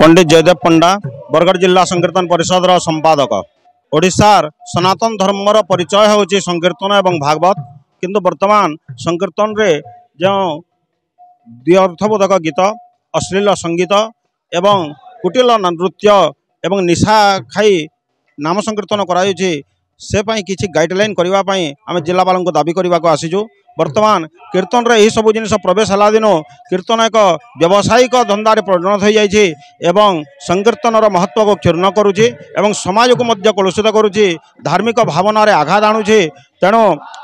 पंडित जयदेव पंडा बरगढ़ जिला संकीर्तन परिषद संपादक। ओडिशार सनातन धर्मर परिचय होची संकीर्तन एवं भागवत, किंतु वर्तमान संकीर्तन रे जो द्व्यर्थबोधक गीत, अश्लील संगीत एवं कुटिल नृत्य एवं निशा खाई नाम संकीर्तन करायुछि से पई किछि गाइडलाइन करबा पई आमे जिलापाल को दाबी करबा को आसीजु। वर्तमान कीर्तन रे यही सब जिनिस प्रवेश हला दिन कीर्तन एक व्यावसायिक धंदारे परिणत हो जाइए एवं संकीर्तनर महत्व को क्षुण्ण करुछि एवं समाज को मध्य कलुषित करुछि, धार्मिक भावना रे आघात आणुछि। तेणु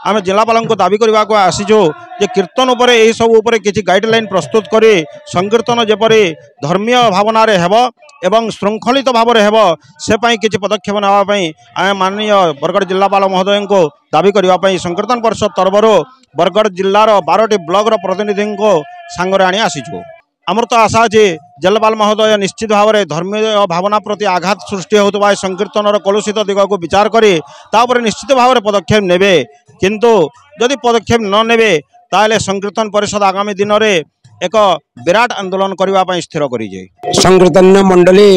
आम जिलापाल को दाबी करने को आसीजु जे कीर्तन उपरे यही सब उपरे किछि गाइडलाइन प्रस्तुत करी संकीर्तन जेपरी धर्मीय भावना रे हेबो एवं श्रृंखलित भाव में हेबो से पई किछि पदक्षेप नेबा पई आमे माननीय बरगढ़ जिलापाल महोदय को दाबी करबा पई संकीर्तन परिषद तरफर बरगढ़ जिलार 12टी ब्लॉक प्रतिनिधि को सांगरे आनी आसीजु। आमर तो आशा अच्छे जिलापाल महोदय निश्चित भाव में धर्मीय भावना प्रति आघात सृष्टि होता संकीर्तन कलुषित दिग को विचार करी निश्चित भाव में पदक्षेप नेबे, किंतु जदि पदक्षेप न नेबे ताले संकीर्तन परिषद आगामी दिन में एक विराट आंदोलन करने स्थिर करी। संकीर्तन मंडली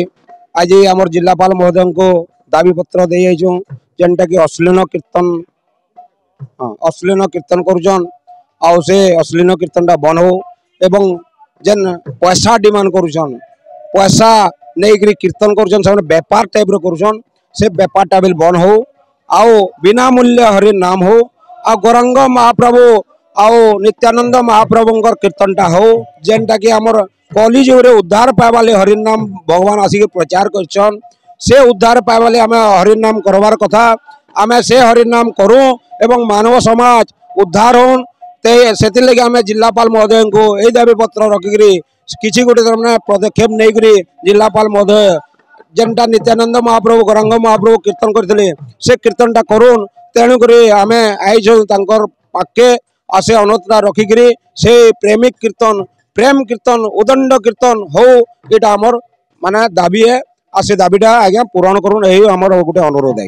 आज आम जिलापाल महोदय को दाबी पत्र दे जेनटा कि अश्लील कीर्तन करुछन आउ से अश्लील कीर्तन बंद हो एवं जेन पैसा डिमांड करुछन पैसा नहीं कीर्तन करुछन से व्यापार टाइप करुछन से व्यापार टाइप बंद हो आउ बिना मूल्य हरि नाम हो आ गौरांग महाप्रभु आउ नित्यानंद महाप्रभु कीर्तनटा हो जेनटा कि आमर कलिजुग उद्धार पाइबाले हरि नाम भगवान आसिक प्रचार करछन से उद्धार पाइबाले आम हरि नाम करवार कथा आम से हरि नाम करूँ एवं मानव समाज उद्धार होन से आम जिलापाल महोदय को यही दाबी पत्र रखिकी किसी गोटे पदक्षेप नहीं जिलापाल महोदय जेनटा नित्यानंद महाप्रभु गौरांग महाप्रभु कीर्तन करते से कीर्तनटा करूँ तेणुक आम आई पाके आसे अनुरोधटा रखिकी से प्रेमिक कीर्तन प्रेम कीर्तन उदंड कीर्तन हो यहाँ आमर माने दाबी है आ से दाबीटा आज्ञा पूरण करूँ यही आमर गोटे अनुरोध है।